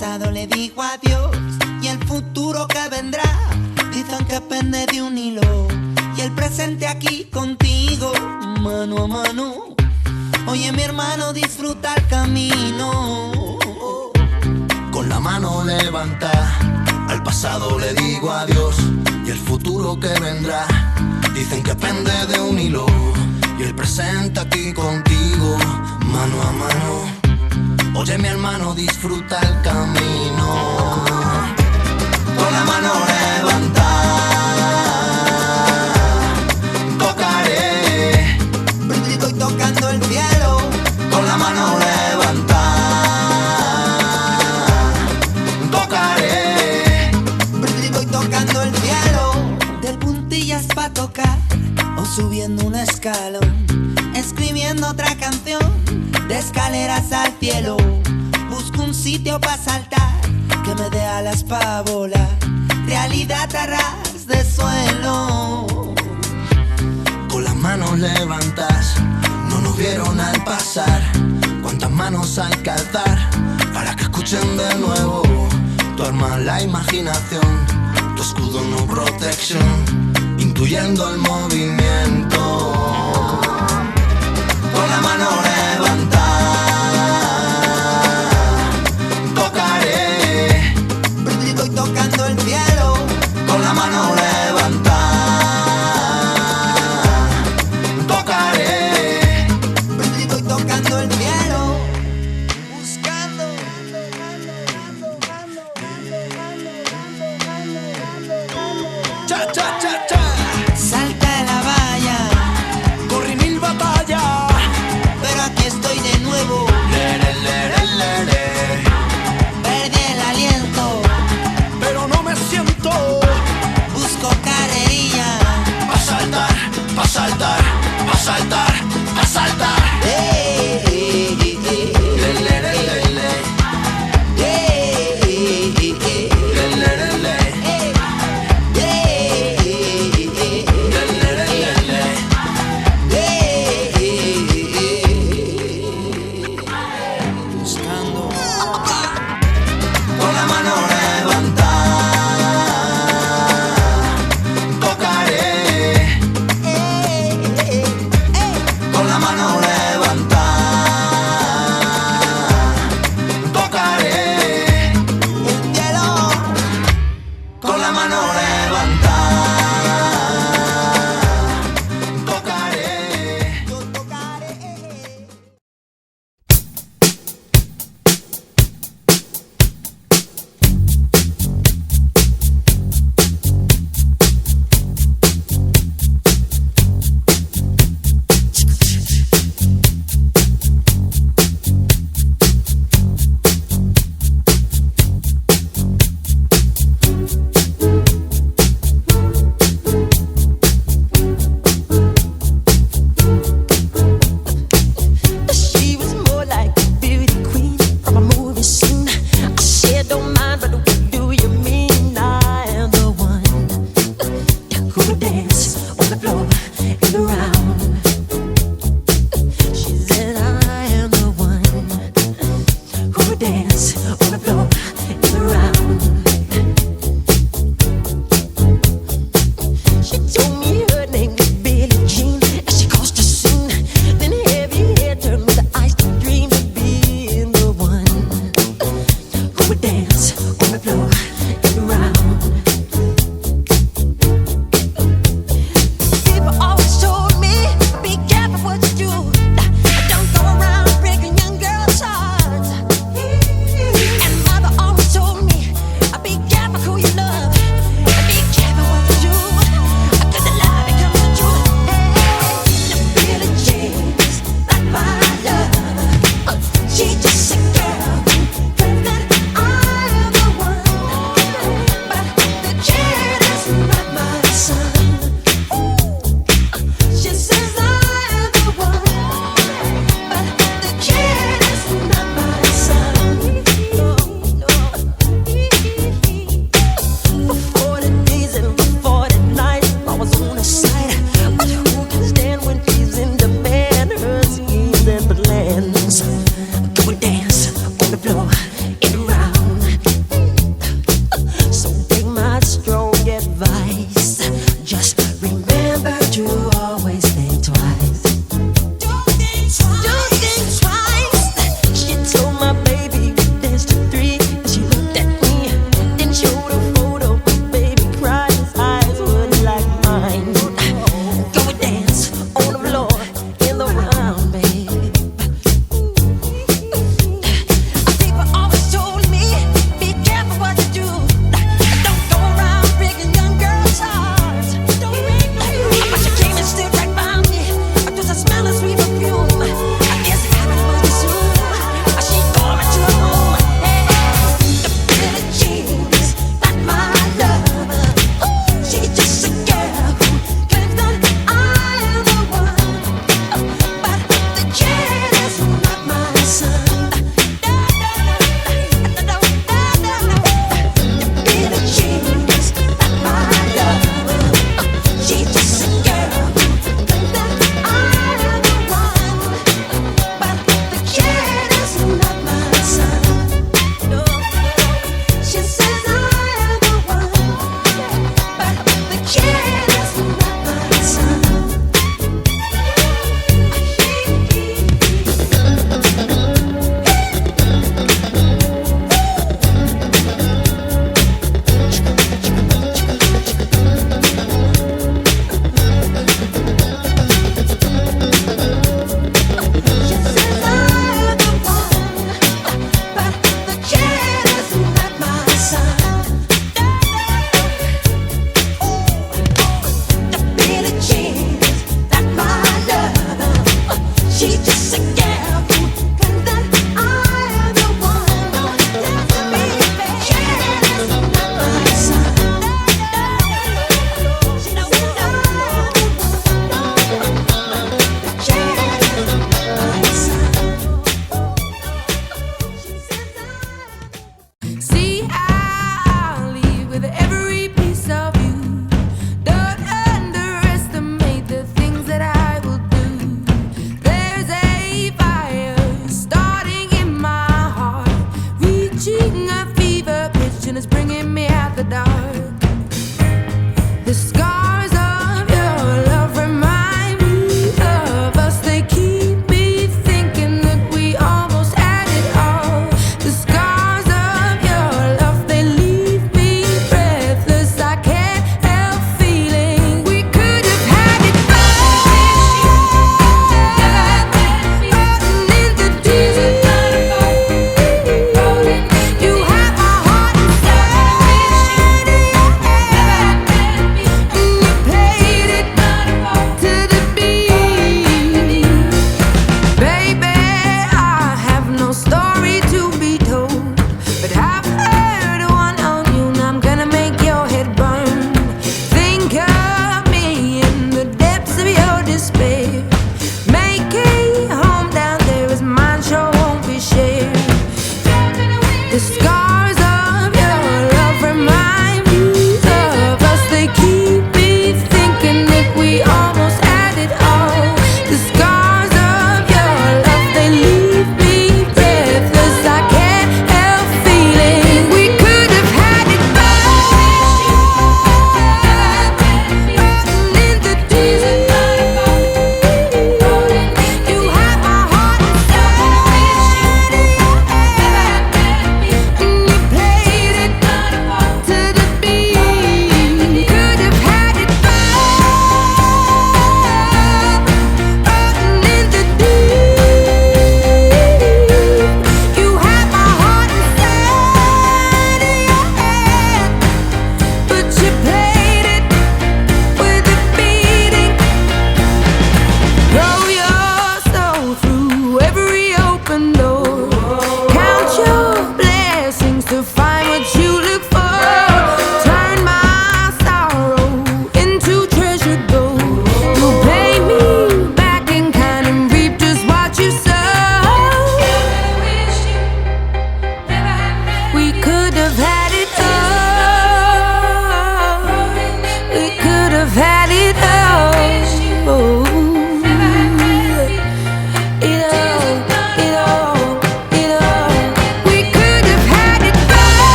pasado le digo adiós y el futuro que vendrá dicen que pende de un hilo y el presente aquí contigo mano a mano. Oye mi hermano, disfruta el camino. Con la mano levanta, al pasado le digo adiós y el futuro que vendrá dicen que pende de un hilo y el presente aquí contigo mano a mano. Oye mi hermano, disfruta el camino. Con la mano levanta, tocaré, estoy tocando el cielo. con la mano levanta, tocaré, Estoy tocando el cielo. De puntillas pa' tocar o subiendo un escalón, escribiendo otra canción de escaleras al cielo. Busco un sitio sitio pa' saltar, que me dé alas pa' volar, realidad a ras de suelo. Con las manos levantas, no nos vieron al pasar. Cuántas manos hay que alzar para que escuchen de nuevo. Tu arma la imaginación, tu escudo no protección, intuyendo el movimiento. Con la mano levantada tocaré, estoy tocando el cielo. con la mano levantada tocaré, estoy tocando el cielo. Buscando. cha cha cha cha. Salta de la valla, Corrí mil batallas, pero aquí estoy de nuevo. lere, lere, lere. Perdí el aliento, Pero no me siento. busco carrerilla. Pa' saltar, pa' saltar, pa' saltar, pa' saltar. Le, le, le, le, le. Le, le, le, le. Le, le, le, le, le. Buscando. Con la mano levantada tocaré, con la mano levantada tocaré, El cielo. con la mano levantada tocaré. Yo tocaré. She was more like a beauty queen from a movie scene. I said, don't mind, but what do you mean? I am the one who would dance on the floor and around. She said, I am the one who would dance on the floor and around. She told me her name was Billie Jean, and she caused a scene. Then heavy hair turned with the eyes to dream of being the one who would dance on the floor and around. People always told me, be careful what you do. Don't go around breaking young girls' hearts. And mother always told me, be careful who you love. Be careful what you do. 'Cause the lie becomes the truth. Hey, Billie Jean's not my love. She's just a girl who claims that I am the one the dark. The sky